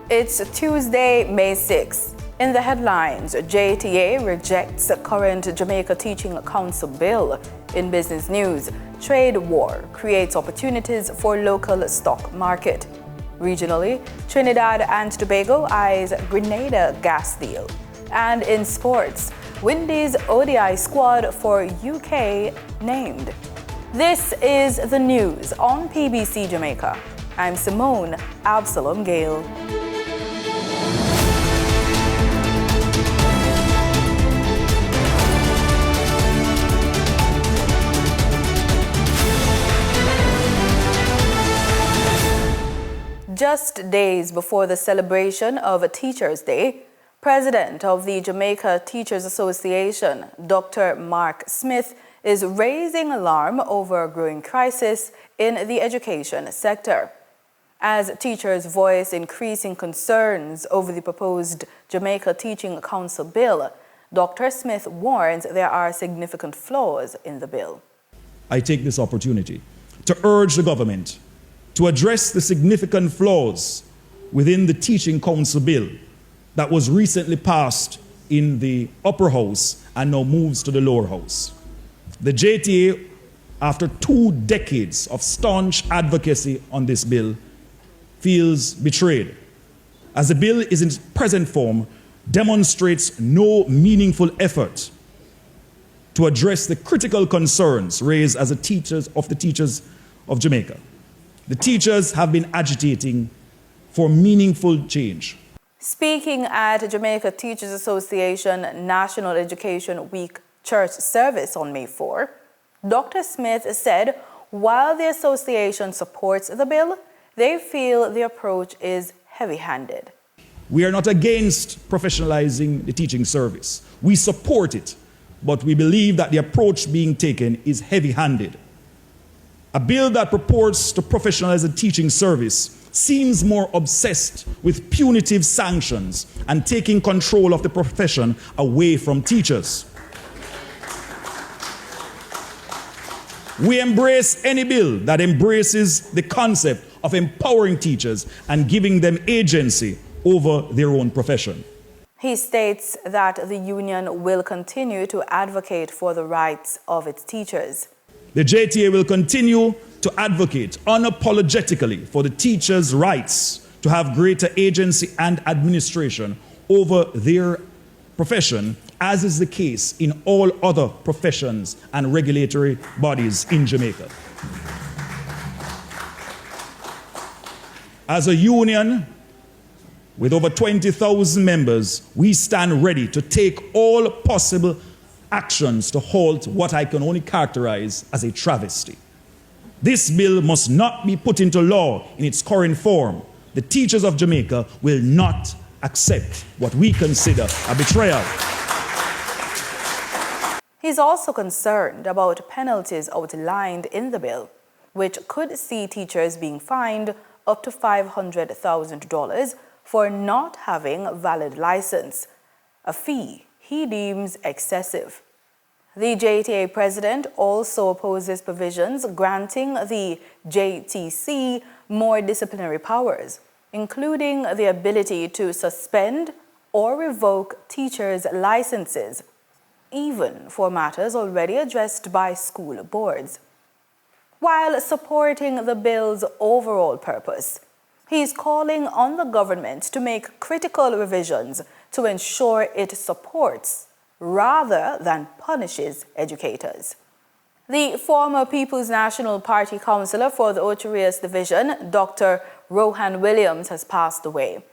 It's Tuesday, May 6th. In the headlines, JTA rejects current Jamaica Teaching Council bill. In business news, trade war creates opportunities for local stock market. Regionally, Trinidad and Tobago eyes Grenada gas deal. And in sports, Windies ODI squad for UK named. This is the news on PBC Jamaica. I'm Simone Absalom Gale. Just days before the celebration of Teachers' Day, President of the Jamaica Teachers Association, Dr. Mark Smith, is raising alarm over a growing crisis in the education sector. As teachers voice increasing concerns over the proposed Jamaica Teaching Council bill, Dr. Smith warns there are significant flaws in the bill. I take this opportunity to urge the government to address the significant flaws within the Teaching Council bill that was recently passed in the upper house and now moves to the lower house. The JTA, after 2 decades of staunch advocacy on this bill, feels betrayed, as the bill in its present form demonstrates no meaningful effort to address the critical concerns raised as the teachers of Jamaica. The teachers have been agitating for meaningful change. Speaking at Jamaica Teachers Association National Education Week church service on May 4, Dr. Smith said while the association supports the bill, they feel the approach is heavy-handed. We are not against professionalizing the teaching service. We support it, but we believe that the approach being taken is heavy-handed. A bill that purports to professionalize the teaching service seems more obsessed with punitive sanctions and taking control of the profession away from teachers. We embrace any bill that embraces the concept of empowering teachers and giving them agency over their own profession. He states that the union will continue to advocate for the rights of its teachers. The JTA will continue to advocate unapologetically for the teachers' rights to have greater agency and administration over their profession, as is the case in all other professions and regulatory bodies in Jamaica. As a union with over 20,000 members, we stand ready to take all possible actions to halt what I can only characterize as a travesty. This bill must not be put into law in its current form. The teachers of Jamaica will not accept what we consider a betrayal. He's also concerned about penalties outlined in the bill, which could see teachers being fined up to $500,000 for not having a valid license, a fee he deems excessive. The JTA president also opposes provisions granting the JTC more disciplinary powers, including the ability to suspend or revoke teachers' licenses, even for matters already addressed by school boards. While supporting the bill's overall purpose, he is calling on the government to make critical revisions to ensure it supports rather than punishes educators. The former People's National Party councillor for the Ocho Rios division, Dr. Rohan Williams, has passed away.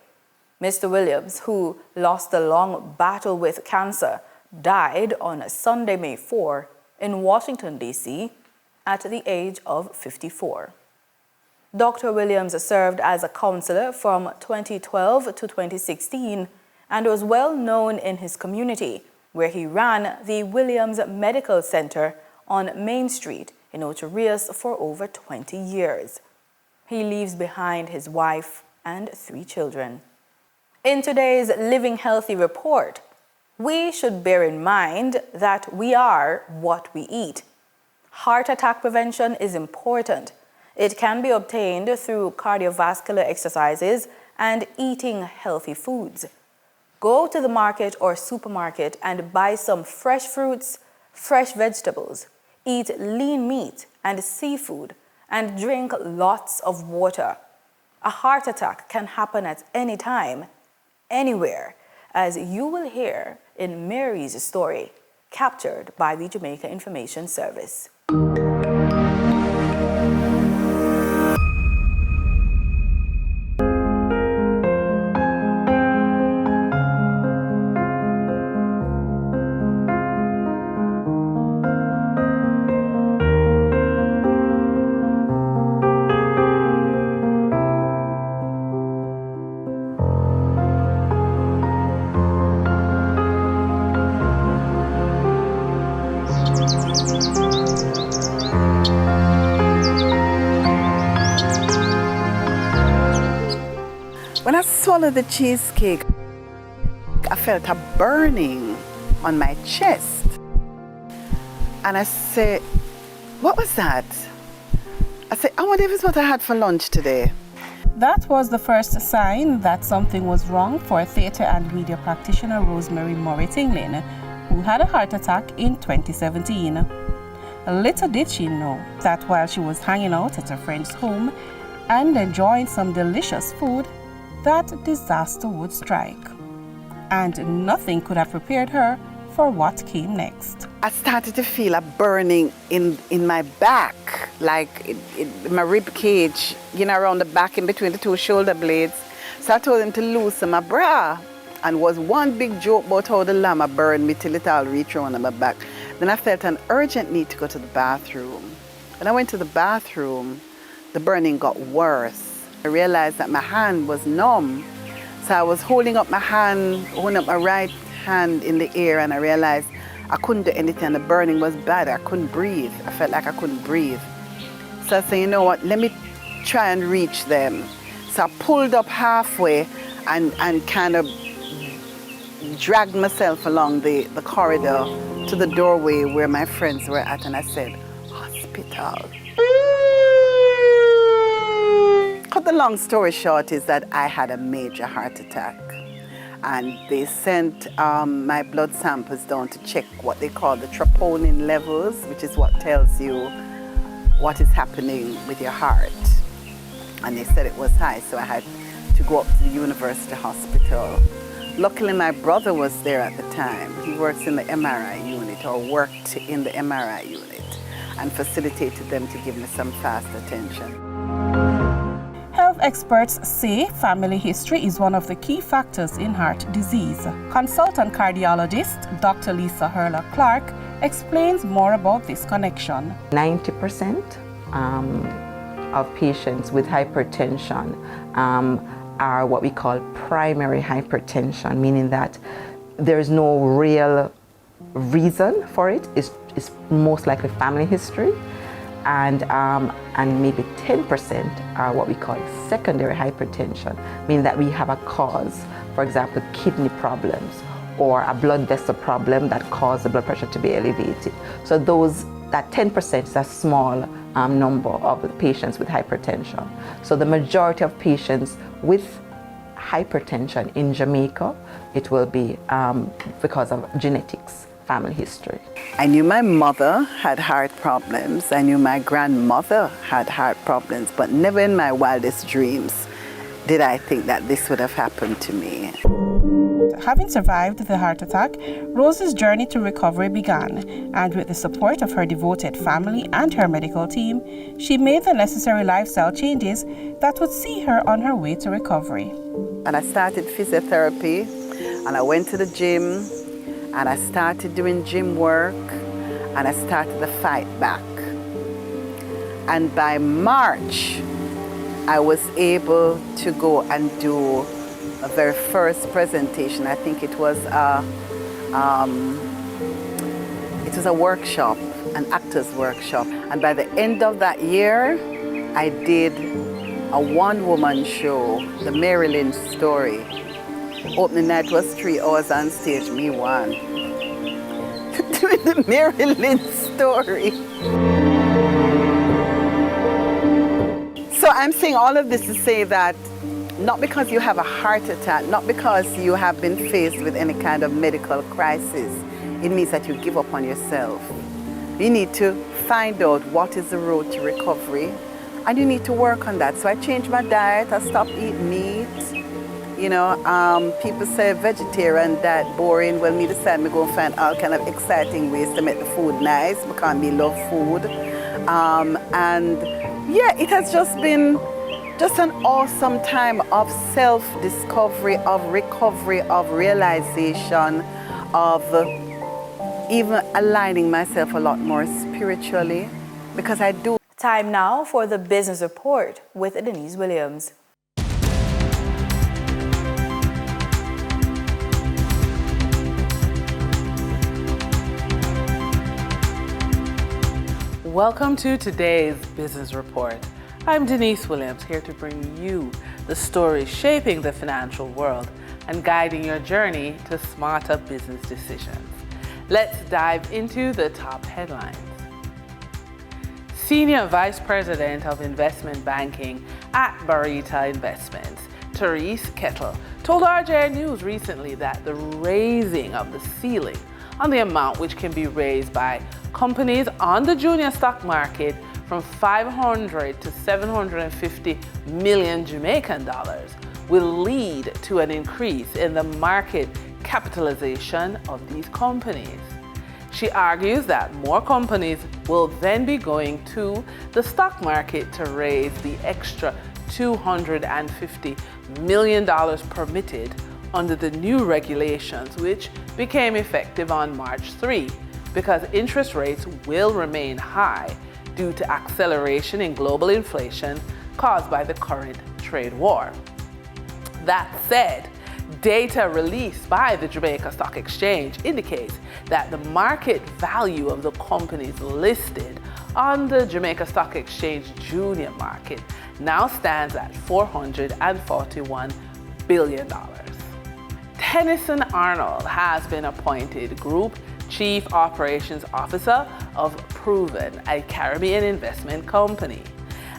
Mr. Williams, who lost a long battle with cancer, died on Sunday, May 4, in Washington, D.C., at the age of 54. Dr. Williams served as a councillor from 2012 to 2016 and was well known in his community, where he ran the Williams Medical Center on Main Street in Ocho Rios for over 20 years. He leaves behind his wife and 3 children. In today's Living Healthy report, we should bear in mind that we are what we eat. Heart attack prevention is important. It can be obtained through cardiovascular exercises and eating healthy foods. Go to the market or supermarket and buy some fresh fruits, fresh vegetables, eat lean meat and seafood, and drink lots of water. A heart attack can happen at any time, anywhere, as you will hear in Mary's story, captured by the Jamaica Information Service. When I swallowed the cheesecake, I felt a burning on my chest. And I said, what was that? I said, I wonder if it's what I had for lunch today. That was the first sign that something was wrong for theatre and media practitioner Rosemary Morris-Tinglin, who had a heart attack in 2017. Little did she know that while she was hanging out at her friend's home and enjoying some delicious food, that disaster would strike. And nothing could have prepared her for what came next. I started to feel a burning in my back, like in my rib cage, around the back in between the two shoulder blades. So I told him to loosen my bra, and was one big joke about how the llama burned me till it all reached around my back. Then I felt an urgent need to go to the bathroom. When I went to the bathroom, the burning got worse. I realized that my hand was numb. So I was holding up my right hand in the air, and I realized I couldn't do anything. The burning was bad. I couldn't breathe. I felt like I couldn't breathe. So I said, you know what, let me try and reach them. So I pulled up halfway and kind of dragged myself along the corridor to the doorway where my friends were at, and I said, hospital. Cut the long story short is that I had a major heart attack, and they sent my blood samples down to check what they call the troponin levels, which is what tells you what is happening with your heart. And they said it was high, so I had to go up to the university hospital. Luckily, my brother was there at the time. He works in the MRI unit, or worked in the MRI unit, and facilitated them to give me some fast attention. Health experts say family history is one of the key factors in heart disease. Consultant cardiologist Dr. Lisa Hurler-Clark explains more about this connection. 90% of patients with hypertension are what we call primary hypertension, meaning that there's no real reason for it. It's most likely family history. And maybe 10% are what we call secondary hypertension, meaning that we have a cause, for example, kidney problems or a blood vessel problem that caused the blood pressure to be elevated. So that 10% is a small number of patients with hypertension. So the majority of patients with hypertension in Jamaica, it will be because of genetics, family history. I knew my mother had heart problems. I knew my grandmother had heart problems, but never in my wildest dreams did I think that this would have happened to me. Having survived the heart attack, Rose's journey to recovery began, and with the support of her devoted family and her medical team, she made the necessary lifestyle changes that would see her on her way to recovery. And I started physiotherapy, and I went to the gym, and I started doing gym work, and I started the fight back. And by March, I was able to go and do a very first presentation. I think it was a workshop, an actor's workshop. And by the end of that year, I did a one-woman show, The Marilyn Story. Opening night was 3 hours on stage, me won. Doing The Marilyn Story. So I'm saying all of this to say that not because you have a heart attack, not because you have been faced with any kind of medical crisis, it means that you give up on yourself. You need to find out what is the road to recovery, and you need to work on that. So I changed my diet, I stopped eating meat. You know, people say vegetarian diet boring. Well, me decide me go find all kind of exciting ways to make the food nice because me love food. And yeah, it has just been just an awesome time of self-discovery, of recovery, of realization, of even aligning myself a lot more spiritually, because I do. Time now for the Business Report with Denise Williams. Welcome to today's Business Report. I'm Denise Williams, here to bring you the stories shaping the financial world and guiding your journey to smarter business decisions. Let's dive into the top headlines. Senior Vice President of Investment Banking at Barita Investments, Therese Kettle, told RJR News recently that the raising of the ceiling on the amount which can be raised by companies on the junior stock market from 500 to 750 million Jamaican dollars will lead to an increase in the market capitalization of these companies. She argues that more companies will then be going to the stock market to raise the extra $250 million permitted under the new regulations, which became effective on March 3, because interest rates will remain high due to acceleration in global inflation caused by the current trade war. That said, data released by the Jamaica Stock Exchange indicates that the market value of the companies listed on the Jamaica Stock Exchange junior market now stands at $441 billion. Tennyson Arnold has been appointed Group Chief Operations Officer of Proven, a Caribbean investment company.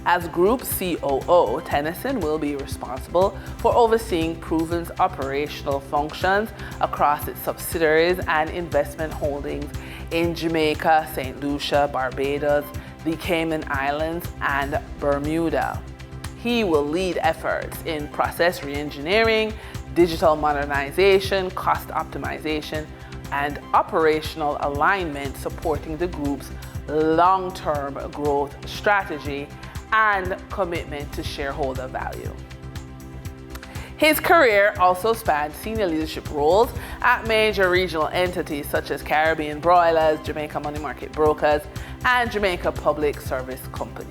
As Group COO, Tennyson will be responsible for overseeing Proven's operational functions across its subsidiaries and investment holdings in Jamaica, St. Lucia, Barbados, the Cayman Islands, and Bermuda. He will lead efforts in process reengineering, digital modernization, cost optimization, and operational alignment, supporting the group's long-term growth strategy and commitment to shareholder value. His career also spanned senior leadership roles at major regional entities such as Caribbean Broilers, Jamaica Money Market Brokers, and Jamaica Public Service Company.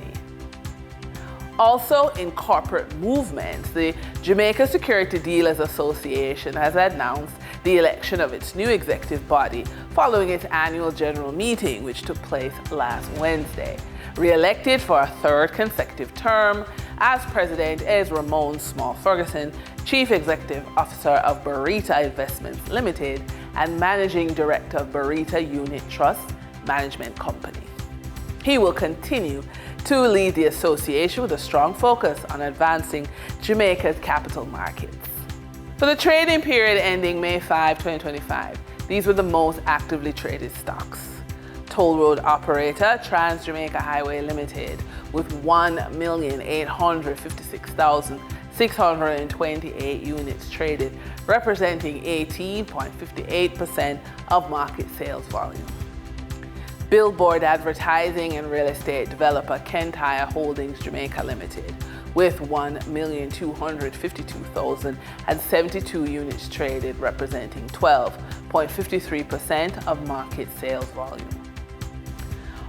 Also in corporate movements, the Jamaica Security Dealers Association has announced the election of its new executive body following its annual general meeting, which took place last Wednesday. Re-elected for a third consecutive term as president is Ramon Small Ferguson, Chief Executive Officer of Barita Investments Limited and Managing Director of Barita Unit Trust Management Company. He will continue to lead the association with a strong focus on advancing Jamaica's capital markets. For the trading period ending May 5, 2025, these were the most actively traded stocks. Toll road operator Trans-Jamaica Highway Limited with 1,856,628 units traded, representing 18.58% of market sales volume. Billboard advertising and real estate developer Kentire Holdings Jamaica Limited with 1,252,072 units traded, representing 12.53% of market sales volume.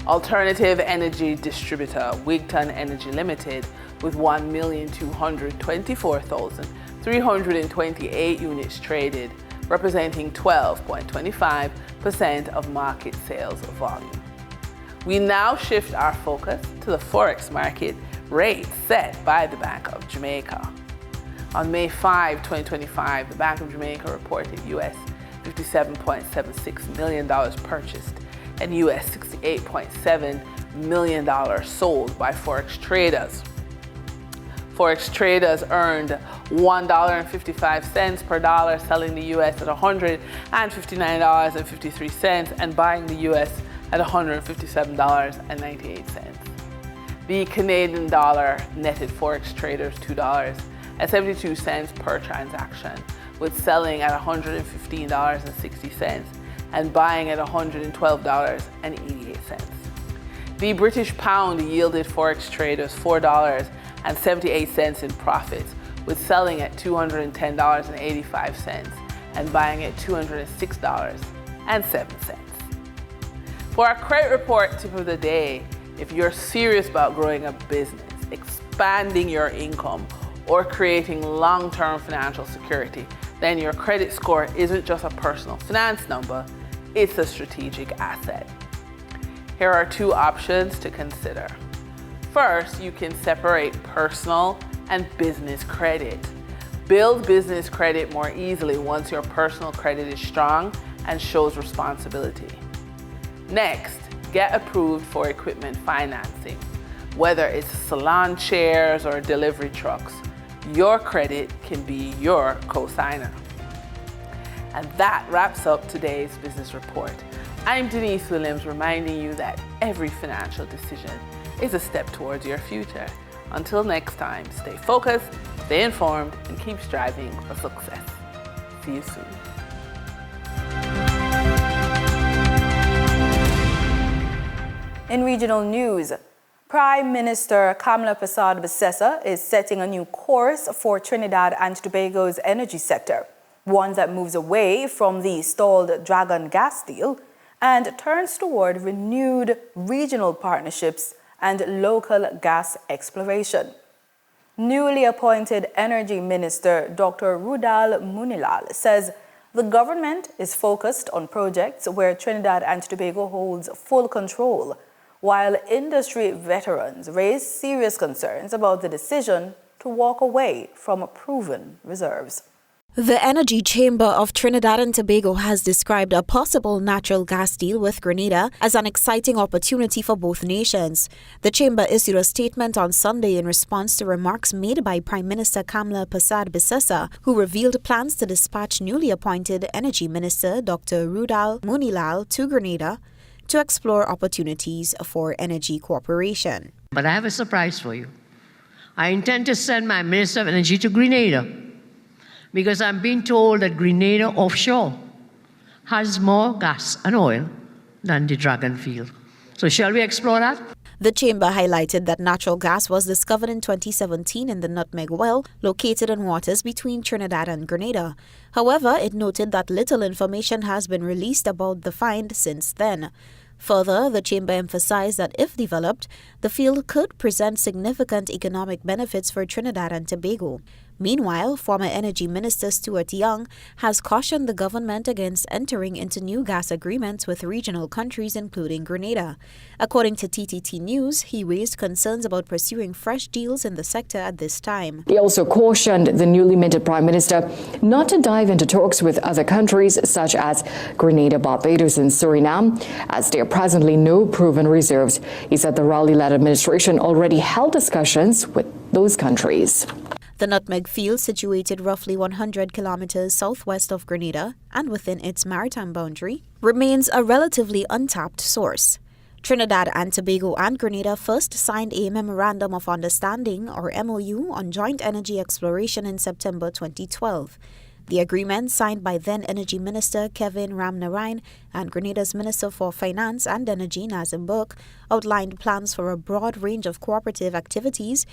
Alternative energy distributor Wigton Energy Limited with 1,224,328 units traded, representing 12.25% of market sales volume. We now shift our focus to the Forex market rate set by the Bank of Jamaica. On May 5, 2025, the Bank of Jamaica reported US $57.76 million purchased and US $68.7 million sold by Forex traders. Forex traders earned $1.55 per dollar, selling the US at $159.53 and buying the US at $157.98. The Canadian dollar netted Forex traders $2.72 per transaction, with selling at $115.60 and buying at $112.88. The British pound yielded Forex traders $4.78 in profits, with selling at $210.85 and buying at $206.07. For our credit report tip of the day, if you're serious about growing a business, expanding your income, or creating long-term financial security, then your credit score isn't just a personal finance number, it's a strategic asset. Here are two options to consider. First, you can separate personal and business credit. Build business credit more easily once your personal credit is strong and shows responsibility. Next, get approved for equipment financing. Whether it's salon chairs or delivery trucks, your credit can be your co-signer. And that wraps up today's business report. I'm Denise Williams, reminding you that every financial decision is a step towards your future. Until next time, stay focused, stay informed, and keep striving for success. See you soon. In regional news, Prime Minister Kamla Persad-Bissessar is setting a new course for Trinidad and Tobago's energy sector, one that moves away from the stalled Dragon gas deal and turns toward renewed regional partnerships and local gas exploration. Newly appointed Energy Minister Dr. Rudal Munilal says the government is focused on projects where Trinidad and Tobago holds full control, while industry veterans raise serious concerns about the decision to walk away from proven reserves. The Energy Chamber of Trinidad and Tobago has described a possible natural gas deal with Grenada as an exciting opportunity for both nations. The chamber issued a statement on Sunday in response to remarks made by Prime Minister Kamla Persad-Bissessar, who revealed plans to dispatch newly appointed Energy Minister Dr. Rudal Munilal to Grenada to explore opportunities for energy cooperation. But I have a surprise for you. I intend to send my Minister of Energy to Grenada, because I'm being told that Grenada offshore has more gas and oil than the Dragon field. So shall we explore that? The chamber highlighted that natural gas was discovered in 2017 in the Nutmeg well located in waters between Trinidad and Grenada. However, it noted that little information has been released about the find since then. Further, the chamber emphasized that if developed, the field could present significant economic benefits for Trinidad and Tobago. Meanwhile, former Energy Minister Stuart Young has cautioned the government against entering into new gas agreements with regional countries, including Grenada. According to TTT News, he raised concerns about pursuing fresh deals in the sector at this time. He also cautioned the newly minted Prime Minister not to dive into talks with other countries such as Grenada, Barbados and Suriname, as there are presently no proven reserves. He said the Raleigh-led administration already held discussions with those countries. The Nutmeg field, situated roughly 100 kilometers southwest of Grenada and within its maritime boundary, remains a relatively untapped source. Trinidad and Tobago and Grenada first signed a Memorandum of Understanding, or MOU, on joint energy exploration in September 2012. The agreement, signed by then Energy Minister Kevin Ramnarine and Grenada's Minister for Finance and Energy Nazim Burke, outlined plans for a broad range of cooperative activities,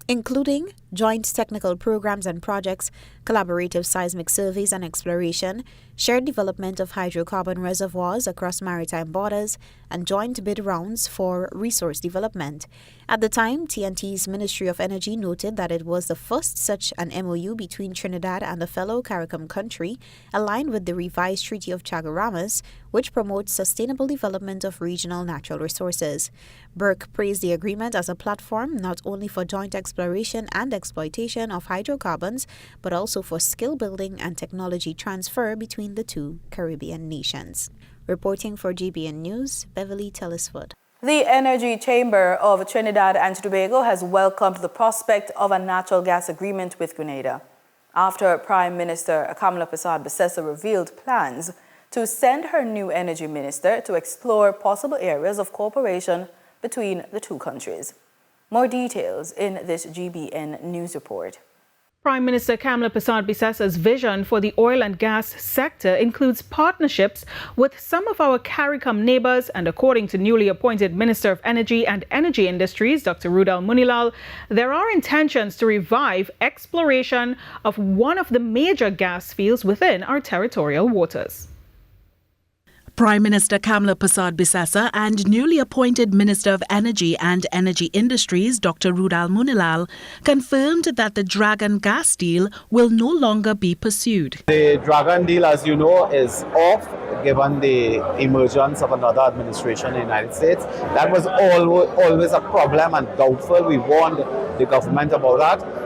including joint technical programs and projects, collaborative seismic surveys and exploration, shared development of hydrocarbon reservoirs across maritime borders, and joint bid rounds for resource development. At the time, TNT's Ministry of Energy noted that it was the first such an MOU between Trinidad and a fellow CARICOM country, aligned with the revised Treaty of Chaguaramas, which promotes sustainable development of regional natural resources. Burke praised the agreement as a platform not only for joint exploration and exploitation of hydrocarbons, but also for skill building and technology transfer between the two Caribbean nations. Reporting for GBN News, Beverly Tellisford. The Energy Chamber of Trinidad and Tobago has welcomed the prospect of a natural gas agreement with Grenada after Prime Minister Kamala Persad-Bissessar revealed plans to send her new energy minister to explore possible areas of cooperation between the two countries. More details in this GBN news report. Prime Minister Kamala Persad-Bissessar's vision for the oil and gas sector includes partnerships with some of our CARICOM neighbors, and according to newly appointed Minister of Energy and Energy Industries, Dr. Rudal Munilal, there are intentions to revive exploration of one of the major gas fields within our territorial waters. Prime Minister Kamala Persad-Bissessar and newly appointed Minister of Energy and Energy Industries, Dr. Rudal Munilal, confirmed that the Dragon gas deal will no longer be pursued. The Dragon deal, as you know, is off given the emergence of another administration in the United States. That was always a problem and doubtful. We warned the government about that.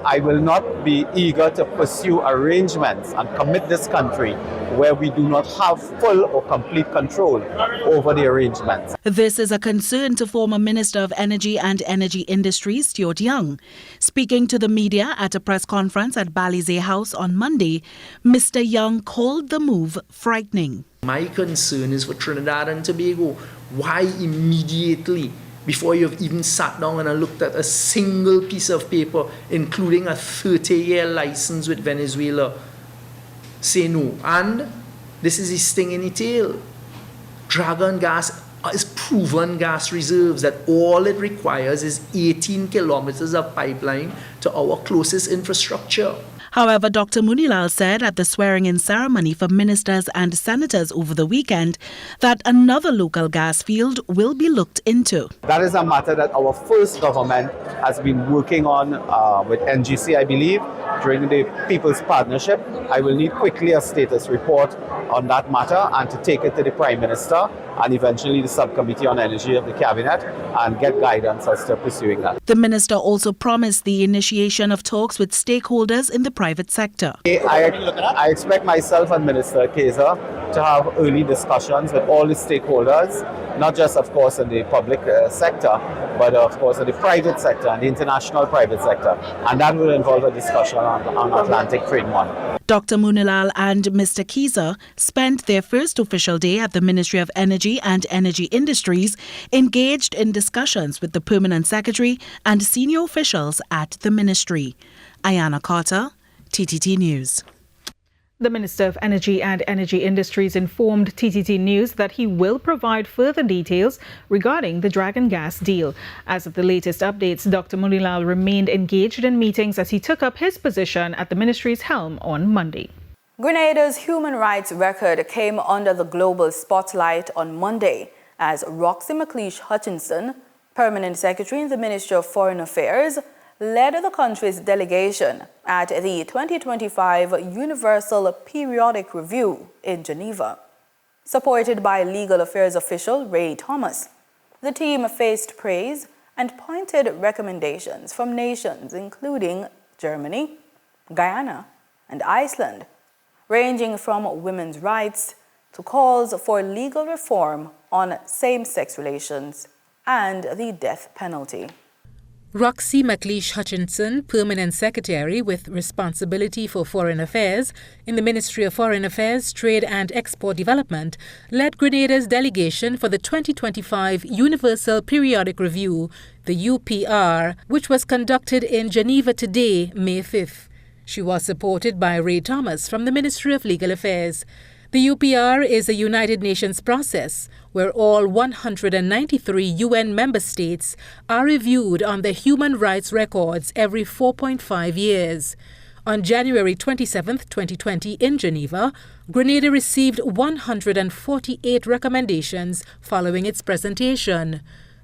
I will not be eager to pursue arrangements and commit this country where we do not have full or complete control over the arrangements. This is a concern to former Minister of Energy and Energy Industries, Stuart Young. Speaking to the media at a press conference at Balizé House on Monday, Mr. Young called the move frightening. My concern is for Trinidad and Tobago. Why immediately, before you've even sat down and looked at a single piece of paper, including a 30-year license with Venezuela, say no? And this is a sting in the tail. Dragon gas is proven gas reserves that all it requires is 18 kilometers of pipeline to our closest infrastructure. However, Dr. Munilal said at the swearing-in ceremony for ministers and senators over the weekend that another local gas field will be looked into. That is a matter that our first government has been working on with NGC, I believe, during the People's Partnership. I will need quickly a status report on that matter and to take it to the Prime Minister and eventually the Subcommittee on Energy of the Cabinet and get guidance as to pursuing that. The minister also promised the initiation of talks with stakeholders in the private sector. I expect myself and Minister Kaiser to have early discussions with all the stakeholders, not just, of course, in the public sector, but, of course, in the private sector and the international private sector. And that will involve a discussion on Atlantic Trade One. Dr. Munilal and Mr. Kaiser spent their first official day at the Ministry of Energy and Energy Industries engaged in discussions with the Permanent Secretary and senior officials at the ministry. Ayana Carter, TTT News. The Minister of Energy and Energy Industries informed TTT News that he will provide further details regarding the Dragon gas deal. As of the latest updates, Dr. Munilal remained engaged in meetings as he took up his position at the ministry's helm on Monday. Grenada's human rights record came under the global spotlight on Monday as Roxy McLeish Hutchinson, Permanent Secretary in the Ministry of Foreign Affairs, led the country's delegation at the 2025 Universal Periodic Review in Geneva. Supported by legal affairs official Ray Thomas, the team faced praise and pointed recommendations from nations including Germany, Guyana, and Iceland, ranging from women's rights to calls for legal reform on same-sex relations and the death penalty. Roxy McLeish Hutchinson, Permanent Secretary with responsibility for foreign affairs in the Ministry of Foreign Affairs, Trade and Export Development, led Grenada's delegation for the 2025 Universal Periodic Review, the UPR, which was conducted in Geneva today, May 5th. She was supported by Ray Thomas from the Ministry of Legal Affairs. The UPR is a United Nations process where all 193 UN member states are reviewed on their human rights records every 4.5 years. On January 27, 2020 in Geneva, Grenada received 148 recommendations following its presentation.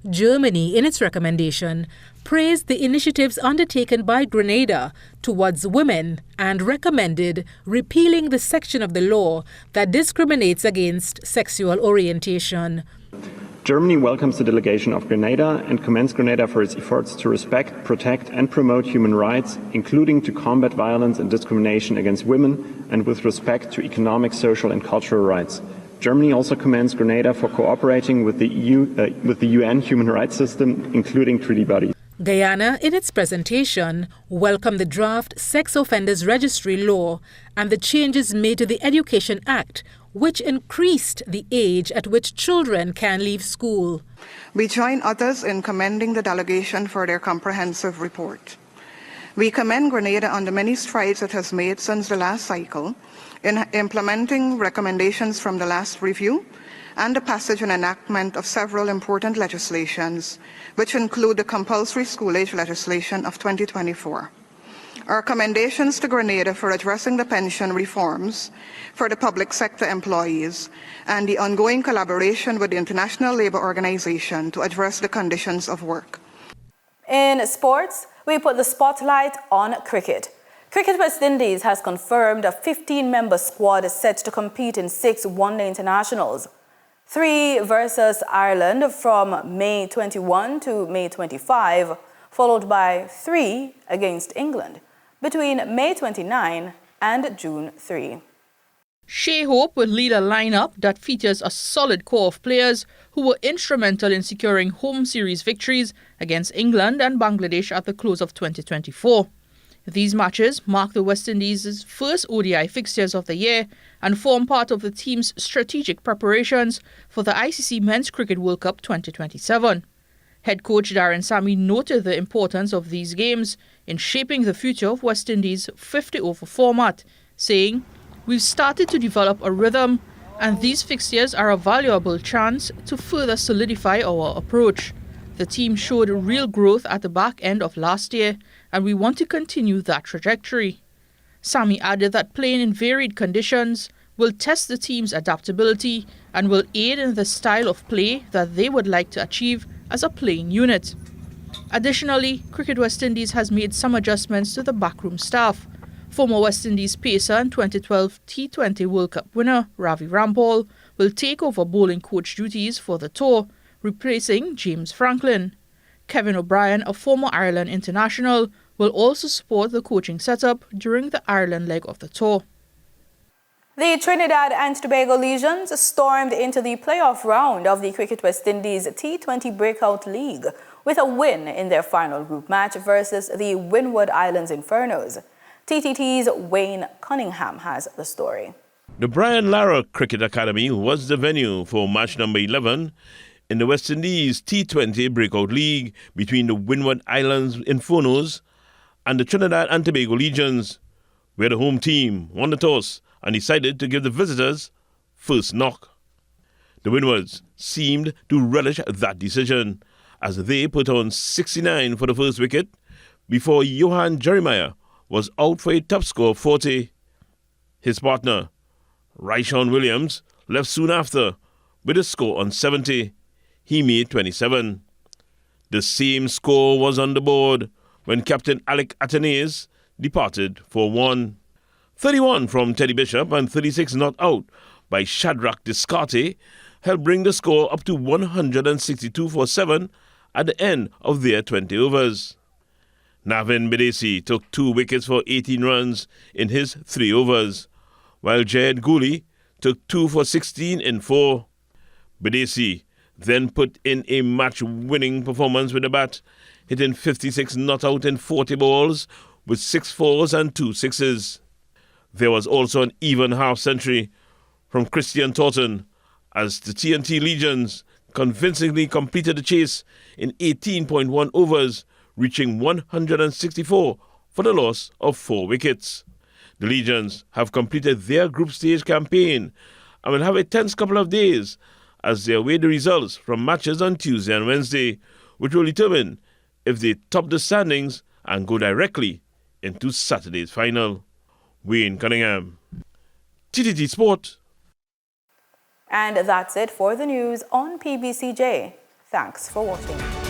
Germany, in its recommendation, praised the initiatives undertaken by Grenada towards women and recommended repealing the section of the law that discriminates against sexual orientation. Germany welcomes the delegation of Grenada and commends Grenada for its efforts to respect, protect and promote human rights, including to combat violence and discrimination against women and with respect to economic, social and cultural rights. Germany also commends Grenada for cooperating with the UN human rights system, including treaty bodies. Guyana, in its presentation, welcomed the draft Sex Offenders Registry law and the changes made to the Education Act, which increased the age at which children can leave school. We join others in commending the delegation for their comprehensive report. We commend Grenada on the many strides it has made since the last cycle in implementing recommendations from the last review and the passage and enactment of several important legislations, which include the compulsory school age legislation of 2024. Our commendations to Grenada for addressing the pension reforms for the public sector employees and the ongoing collaboration with the International Labour Organization to address the conditions of work. In sports, we put the spotlight on cricket. Cricket West Indies has confirmed a 15-member squad set to compete in 6 one-day internationals. 3 versus Ireland from May 21 to May 25, followed by 3 against England between May 29 and June 3. Shea Hope will lead a lineup that features a solid core of players who were instrumental in securing home series victories against England and Bangladesh at the close of 2024. These matches mark the West Indies' first ODI fixtures of the year and form part of the team's strategic preparations for the ICC Men's Cricket World Cup 2027. Head coach Darren Sammy noted the importance of these games in shaping the future of West Indies' 50-over format, saying, "We've started to develop a rhythm, and these fixtures are a valuable chance to further solidify our approach. The team showed real growth at the back end of last year, and we want to continue that trajectory." Sammy added that playing in varied conditions will test the team's adaptability and will aid in the style of play that they would like to achieve as a playing unit. Additionally, Cricket West Indies has made some adjustments to the backroom staff. Former West Indies pacer and 2012 T20 World Cup winner Ravi Rampal will take over bowling coach duties for the tour, replacing James Franklin. Kevin O'Brien, a former Ireland international, will also support the coaching setup during the Ireland leg of the tour. The Trinidad and Tobago Legions stormed into the playoff round of the Cricket West Indies T20 Breakout League with a win in their final group match versus the Windward Islands Infernos. TTT's Wayne Cunningham has the story. The Brian Lara Cricket Academy was the venue for match number 11 in the West Indies T20 Breakout League between the Windward Islands Infernos and the Trinidad and Tobago Legions, where the home team won the toss and decided to give the visitors first knock. The Windwards seemed to relish that decision as they put on 69 for the first wicket before Rohan was out for a top score of 40. His partner, Ryshawn Williams, left soon after with a score on 70. He made 27. The same score was on the board when Captain Alec Atenes departed for 1. 31 from Teddy Bishop and 36 not out by Shadrach Descarte helped bring the score up to 162 for 7 at the end of their 20 overs. Navin Bidesi took 2 wickets for 18 runs in his 3 overs, while Jed Gooley took 2 for 16 in 4. Bidesi then put in a match-winning performance with the bat, hitting 56 not out in 40 balls with 6 fours and 2 sixes. There was also an even half-century from Christian Taunton as the TNT Legions convincingly completed the chase in 18.1 overs, reaching 164 for the loss of 4 wickets. The Legions have completed their group stage campaign and will have a tense couple of days as they await the results from matches on Tuesday and Wednesday, which will determine if they top the standings and go directly into Saturday's final. Wayne Cunningham, TTT Sport. And that's it for the news on PBCJ. Thanks for watching.